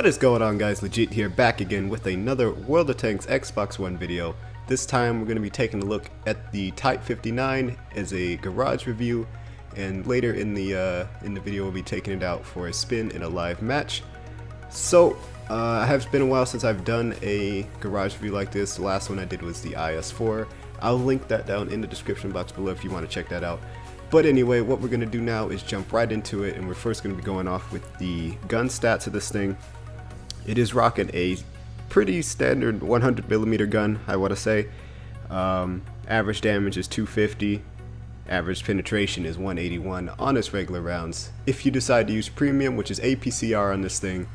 What is going on, guys? Legit here, back again with another World of Tanks Xbox One video. This time we're going to be taking a look at the Type 59 as a garage review, and later in the video we'll be taking it out for a spin in a live match. So it has been a while since I've done a garage review like this. The last one I did was the IS-4. I'll link that down in the description box below if you want to check that out. But anyway, what we're going to do now is jump right into it, and we're first going to be going off with the gun stats of this thing. It is rocking a pretty standard 100mm gun, I want to say. Average damage is 250. Average penetration is 181 on its regular rounds. If you decide to use premium, which is APCR on this thing,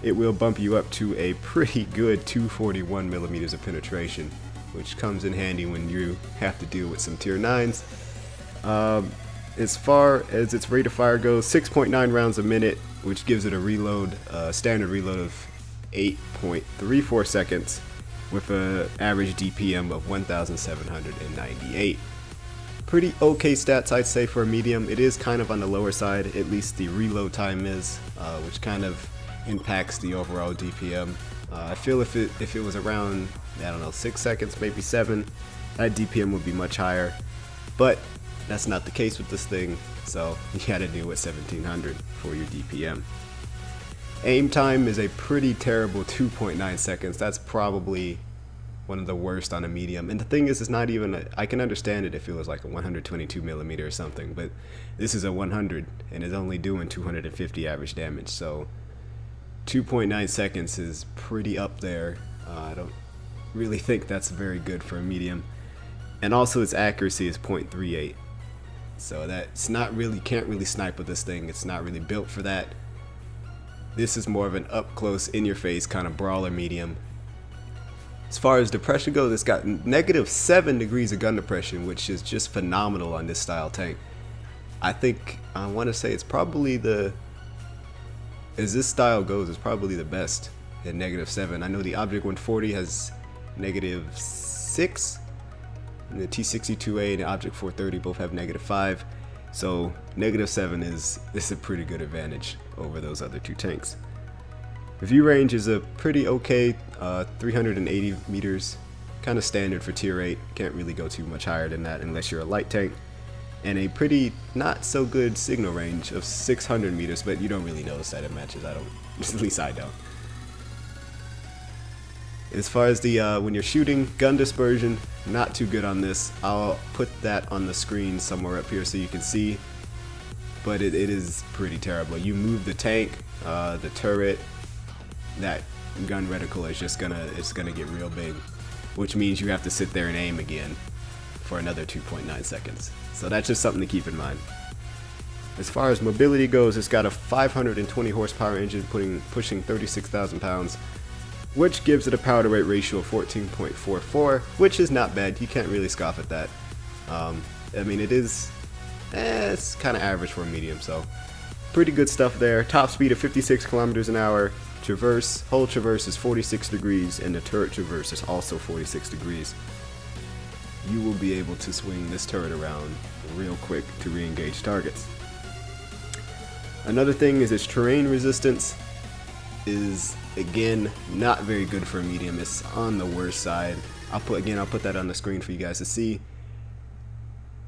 it will bump you up to a pretty good 241mm of penetration, which comes in handy when you have to deal with some tier 9s. As far as its rate of fire goes, 6.9 rounds a minute, which gives it a reload, standard reload of 8.34 seconds with an average DPM of 1,798. Pretty okay stats, I'd say, for a medium. It is kind of on the lower side, at least the reload time is, which kind of impacts the overall DPM. I feel if it was around, I don't know, 6 seconds, maybe 7, that DPM would be much higher. But that's not the case with this thing, so you gotta deal with 1700 for your DPM. Aim time is a pretty terrible 2.9 seconds. That's probably one of the worst on a medium. And the thing is, it's not even I can understand it if it was like a 122mm or something, but this is a 100 and is only doing 250 average damage, so 2.9 seconds is pretty up there. I don't really think that's very good for a medium. And also its accuracy is 0.38. So that's not really, can't really snipe with this thing. It's not really built for that. This is more of an up close, in your face kind of brawler medium. As far as depression goes, it's got -7 degrees of gun depression, which is just phenomenal on this style tank. I think, I want to say it's probably as this style goes, it's probably the best at -7. I know the Object 140 has -6. And the T62A and the Object 430 both have -5, so -7 is a pretty good advantage over those other two tanks. The view range is a pretty okay 380 meters, kind of standard for tier 8. Can't really go too much higher than that unless you're a light tank. And a pretty not so good signal range of 600 meters, but you don't really notice that in matches. I don't, at least I don't. As far as the when you're shooting, gun dispersion, not too good on this. I'll put that on the screen somewhere up here so you can see, but it is pretty terrible. You move the tank, the turret, that gun reticle is just gonna get real big, which means you have to sit there and aim again for another 2.9 seconds. So that's just something to keep in mind. As far as mobility goes, it's got a 520 horsepower engine pushing 36,000 pounds. Which gives it a power to weight ratio of 14.44, which is not bad. You can't really scoff at that. I mean, it's kind of average for a medium, so pretty good stuff there. Top speed of 56 kilometers an hour. Whole traverse is 46 degrees, and the turret traverse is also 46 degrees. You will be able to swing this turret around real quick to re-engage targets. Another thing is its terrain resistance is, again, not very good for a medium. It's on the worst side. I'll put that on the screen for you guys to see.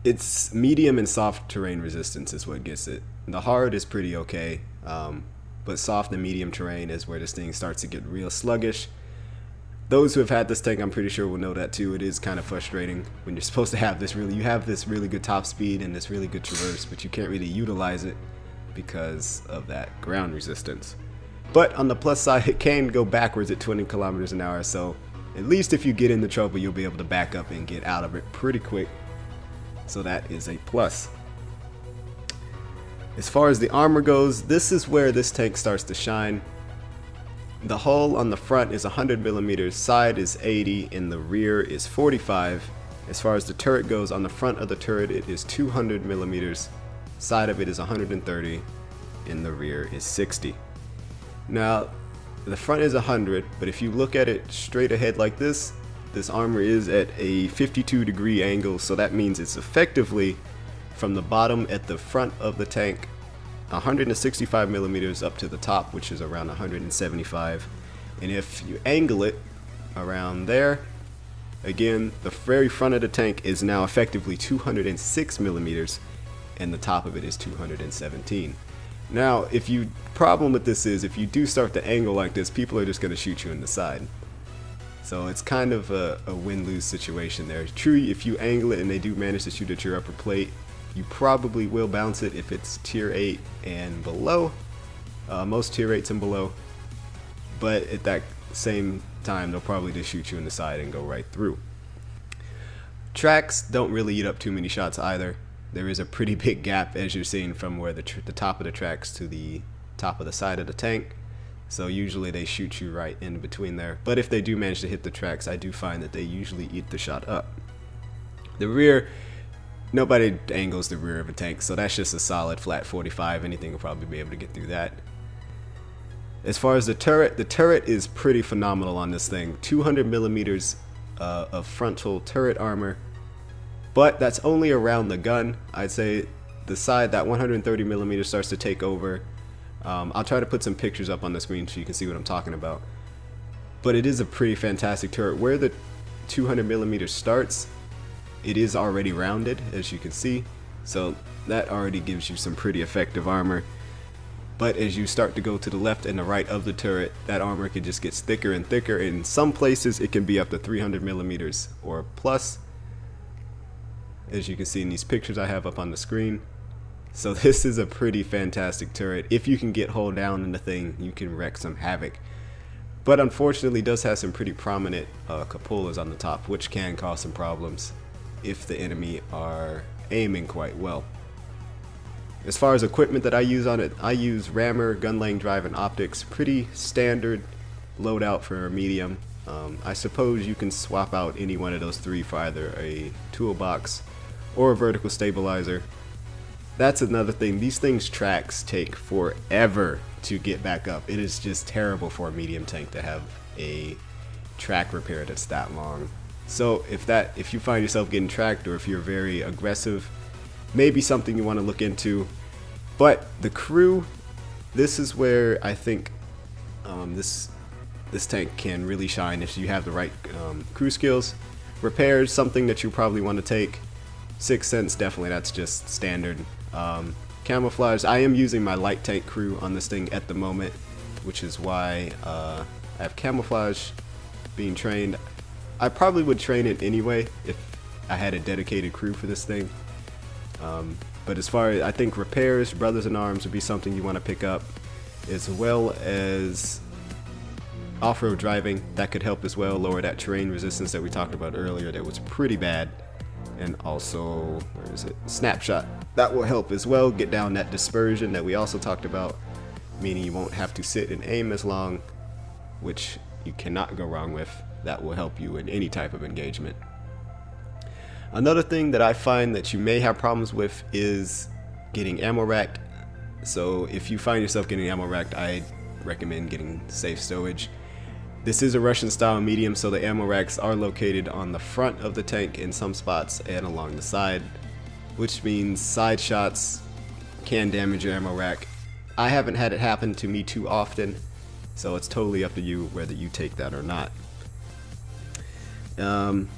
It's medium and soft terrain resistance is what gets it. The hard is pretty okay, but soft and medium terrain is where this thing starts to get real sluggish. Those who have had this tank, I'm pretty sure, will know that too. It is kind of frustrating when you're supposed to have you have this really good top speed and this really good traverse, but you can't really utilize it because of that ground resistance. But on the plus side, it can go backwards at 20 kilometers an hour, so at least if you get into trouble, you'll be able to back up and get out of it pretty quick. So that is a plus. As far as the armor goes, this is where this tank starts to shine. The hull on the front is 100mm, side is 80, and the rear is 45. As far as the turret goes, on the front of the turret it is 200mm, side of it is 130, and the rear is 60. Now, the front is 100, but if you look at it straight ahead like this armor is at a 52-degree angle, so that means it's effectively from the bottom at the front of the tank 165 millimeters up to the top, which is around 175. And if you angle it around there, again, the very front of the tank is now effectively 206 millimeters, and the top of it is 217. Now, problem with this is if you do start to angle like this, people are just going to shoot you in the side. So it's kind of a win-lose situation there. True, if you angle it and they do manage to shoot at your upper plate, you probably will bounce it if it's tier 8 and below, most tier 8s and below. But at that same time, they'll probably just shoot you in the side and go right through. Tracks don't really eat up too many shots either. There is a pretty big gap, as you're seeing, from where the top of the tracks to the top of the side of the tank. So usually they shoot you right in between there. But if they do manage to hit the tracks, I do find that they usually eat the shot up. The rear, nobody angles the rear of a tank, so that's just a solid flat 45. Anything will probably be able to get through that. As far as the turret is pretty phenomenal on this thing. 200 millimeters of frontal turret armor. But that's only around the gun. I'd say the side, that 130 millimeters starts to take over. I'll try to put some pictures up on the screen so you can see what I'm talking about. But it is a pretty fantastic turret. Where the 200 millimeters starts, it is already rounded, as you can see. So that already gives you some pretty effective armor. But as you start to go to the left and the right of the turret, that armor can just get thicker and thicker. In some places, it can be up to 300 millimeters or plus, as you can see in these pictures I have up on the screen. So this is a pretty fantastic turret. If you can get hold down in the thing, you can wreck some havoc. But unfortunately, it does have some pretty prominent cupolas on the top, which can cause some problems if the enemy are aiming quite well. As far as equipment that I use on it, I use rammer, gun laying drive, and optics. Pretty standard loadout for a medium. I suppose you can swap out any one of those three for either a toolbox or a vertical stabilizer. That's another thing. These things' tracks take forever to get back up. It is just terrible for a medium tank to have a track repair that's that long. So if you find yourself getting tracked, or if you're very aggressive, maybe something you want to look into. But the crew, this is where I think this tank can really shine if you have the right crew skills. Repairs, something that you probably want to take. 6th Sense, definitely, that's just standard. Camouflage, I am using my light tank crew on this thing at the moment, which is why I have camouflage being trained. I probably would train it anyway if I had a dedicated crew for this thing. But as far as, I think repairs, brothers in arms would be something you want to pick up, as well as off-road driving. That could help as well, lower that terrain resistance that we talked about earlier that was pretty bad. And also, where is it? Snapshot. That will help as well, get down that dispersion that we also talked about, meaning you won't have to sit and aim as long, which you cannot go wrong with. That will help you in any type of engagement. Another thing that I find that you may have problems with is getting ammo racked. So if you find yourself getting ammo racked, I recommend getting safe stowage. This is a Russian style medium, so the ammo racks are located on the front of the tank in some spots and along the side, which means side shots can damage your ammo rack. I haven't had it happen to me too often, so it's totally up to you whether you take that or not.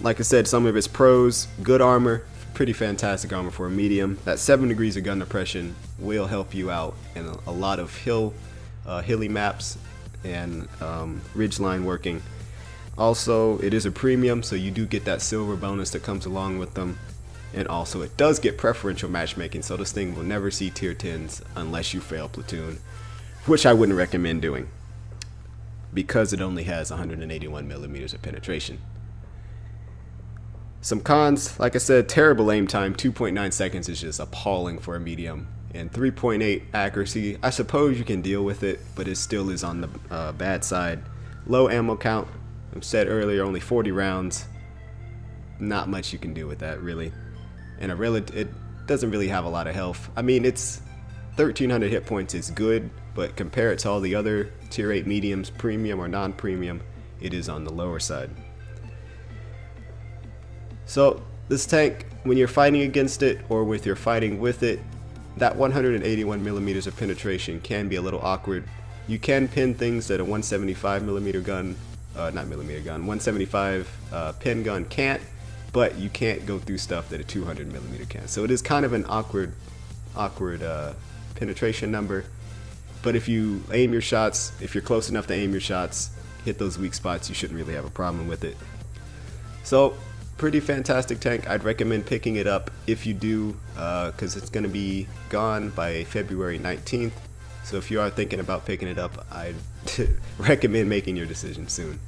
Like I said, some of its pros: good armor, pretty fantastic armor for a medium. That 7 degrees of gun depression will help you out in a lot of hilly maps and ridgeline working. Also, it is a premium, so you do get that silver bonus that comes along with them. And also, it does get preferential matchmaking, so this thing will never see tier 10s unless you fail platoon, which I wouldn't recommend doing because it only has 181 millimeters of penetration. Some cons, like I said, terrible aim time. 2.9 seconds is just appalling for a medium. And 3.8 accuracy, I suppose you can deal with it, but it still is on the bad side. Low ammo count, I said earlier, only 40 rounds. Not much you can do with that, really. And it doesn't really have a lot of health. I mean, it's 1,300 hit points is good, but compare it to all the other tier 8 mediums, premium or non-premium, it is on the lower side. So this tank, when you're fighting against it or if you're fighting with it, that 181 millimeters of penetration can be a little awkward. You can pin things that a 175 millimeter gun, not millimeter gun, 175 pin gun can't, but you can't go through stuff that a 200 millimeter can. So it is kind of an awkward penetration number. But if you aim your shots, if you're close enough to aim your shots, hit those weak spots, you shouldn't really have a problem with it. So pretty fantastic tank. I'd recommend picking it up if you do, because it's going to be gone by February 19th. So if you are thinking about picking it up, I'd recommend making your decision soon.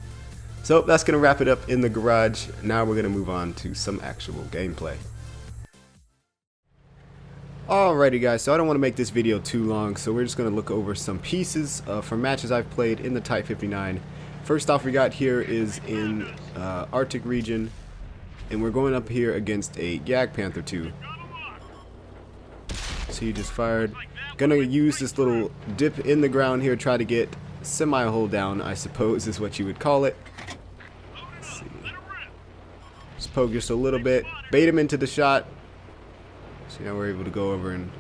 So that's going to wrap it up in the garage. Now we're going to move on to some actual gameplay. Alrighty guys, so I don't want to make this video too long, so we're just going to look over some pieces from matches I've played in the Type 59. First off, we got here is in Arctic region, and we're going up here against a Jagdpanther 2. So you just fired. Gonna use this little dip in the ground here, try to get semi-hold down, I suppose is what you would call it. Let's see. Just poke just a little bit, bait him into the shot. So now we're able to go over and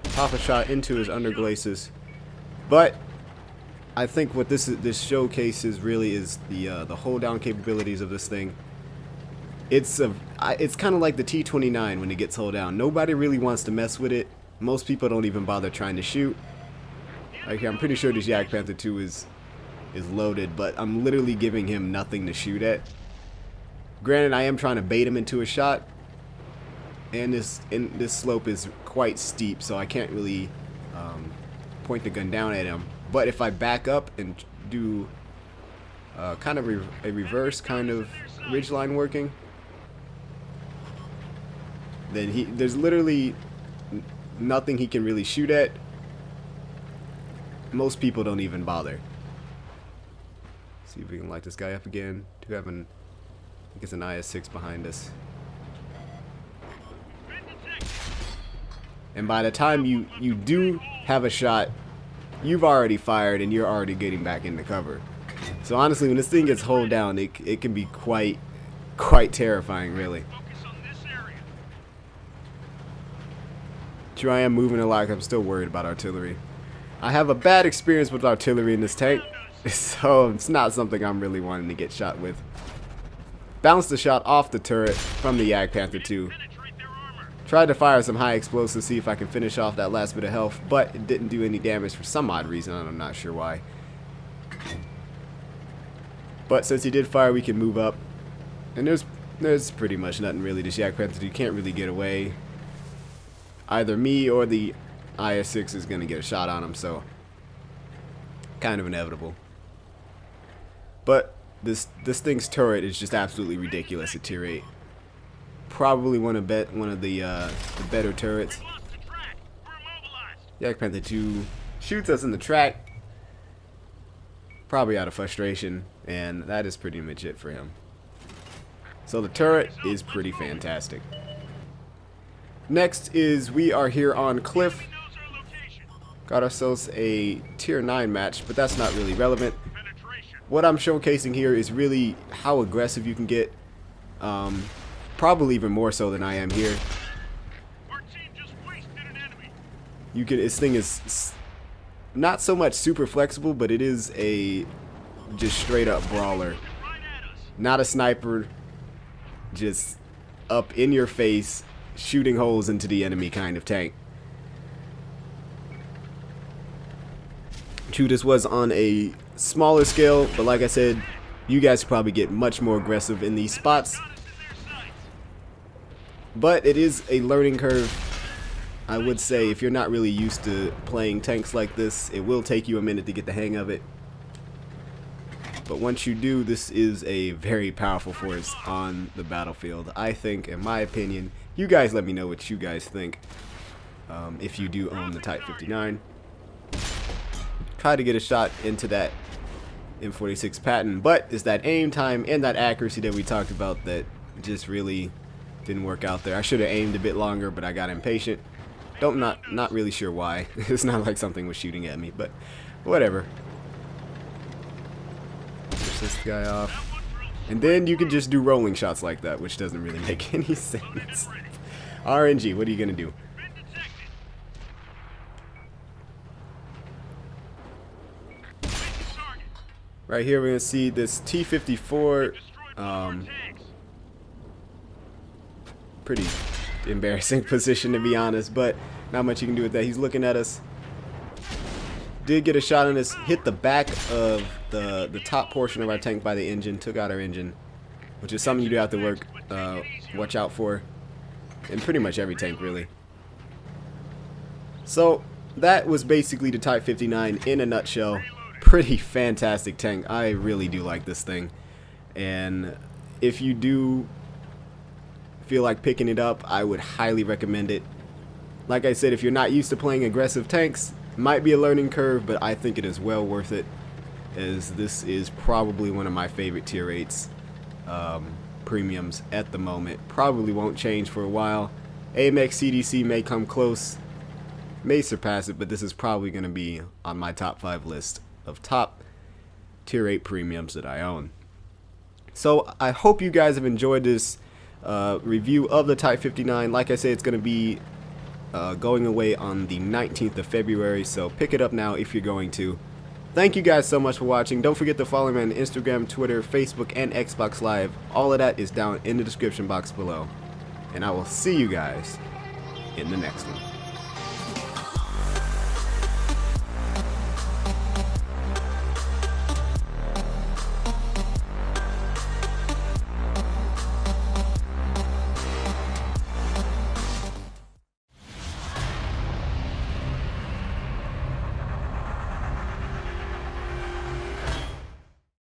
pop a shot into his underglaces. But I think what this showcases really is the hold down capabilities of this thing. It's kind of like the T-29 when it gets hold down. Nobody really wants to mess with it. Most people don't even bother trying to shoot. Like, I'm pretty sure this Jagdpanther 2 is loaded, but I'm literally giving him nothing to shoot at. Granted, I am trying to bait him into a shot, and this slope is quite steep, so I can't really point the gun down at him. But if I back up and do kind of a reverse kind of ridgeline working, then there's literally nothing he can really shoot at. Most people don't even bother. See if we can light this guy up again. I think it's an IS-6 behind us. And by the time you do have a shot, you've already fired and you're already getting back into cover. So honestly, when this thing gets hold down, it can be quite terrifying, really. Sure, I am moving a lot. I'm still worried about artillery. I have a bad experience with artillery in this tank, so it's not something I'm really wanting to get shot with. Bounced the shot off the turret from the Jagdpanther 2. Tried to fire some high explosives, see if I can finish off that last bit of health, but it didn't do any damage for some odd reason. I'm not sure why. But since he did fire, we can move up. And there's pretty much nothing really this Jagdpanther 2 can't really get away. Either me or the IS-6 is going to get a shot on him, so kind of inevitable. But this thing's turret is just absolutely ridiculous at tier 8. Probably one of the better turrets. Jagdpanther 2 shoots us in the track, probably out of frustration, and that is pretty much it for him. So the turret is pretty fantastic. Next is we are here on Cliff. Got ourselves a tier 9 match, but that's not really relevant. What I'm showcasing here is really how aggressive you can get. Probably even more so than I am here. This thing is not so much super flexible, but it is a just straight up brawler. Not a sniper, just up in your face, shooting holes into the enemy kind of tank. True, this was on a smaller scale, but like I said, you guys probably get much more aggressive in these spots. But it is a learning curve. I would say if you're not really used to playing tanks like this, it will take you a minute to get the hang of it. But once you do, this is a very powerful force on the battlefield. I think, in my opinion, you guys let me know what you guys think if you do own the Type 59. Try to get a shot into that M46 Patton, but it's that aim time and that accuracy that we talked about that just really didn't work out there. I should have aimed a bit longer, but I got impatient. Not really sure why. It's not like something was shooting at me, but whatever. Push this guy off. And then you can just do rolling shots like that, which doesn't really make any sense. RNG, what are you gonna do? Right here we're going to see this T-54, pretty embarrassing position to be honest, but not much you can do with that. He's looking at us. Did get a shot on us, hit the back of the top portion of our tank by the engine, took out our engine, which is something you do have to watch out for in pretty much every tank really. So that was basically the Type 59 in a nutshell. Pretty fantastic tank. I really do like this thing, and if you do feel like picking it up, I would highly recommend it. Like I said, if you're not used to playing aggressive tanks, might be a learning curve, but I think it is well worth it, as this is probably one of my favorite tier 8s premiums at the moment. Probably won't change for a while. AMX CDC may come close, may surpass it, but this is probably going to be on my top 5 list of top tier 8 premiums that I own. So I hope you guys have enjoyed this review of the Type 59. Like I said, it's going to be going away on the 19th of February, so pick it up now if you're going to. Thank you guys so much for watching. Don't forget to follow me on Instagram, Twitter, Facebook, and Xbox Live. All of that is down in the description box below. And I will see you guys in the next one.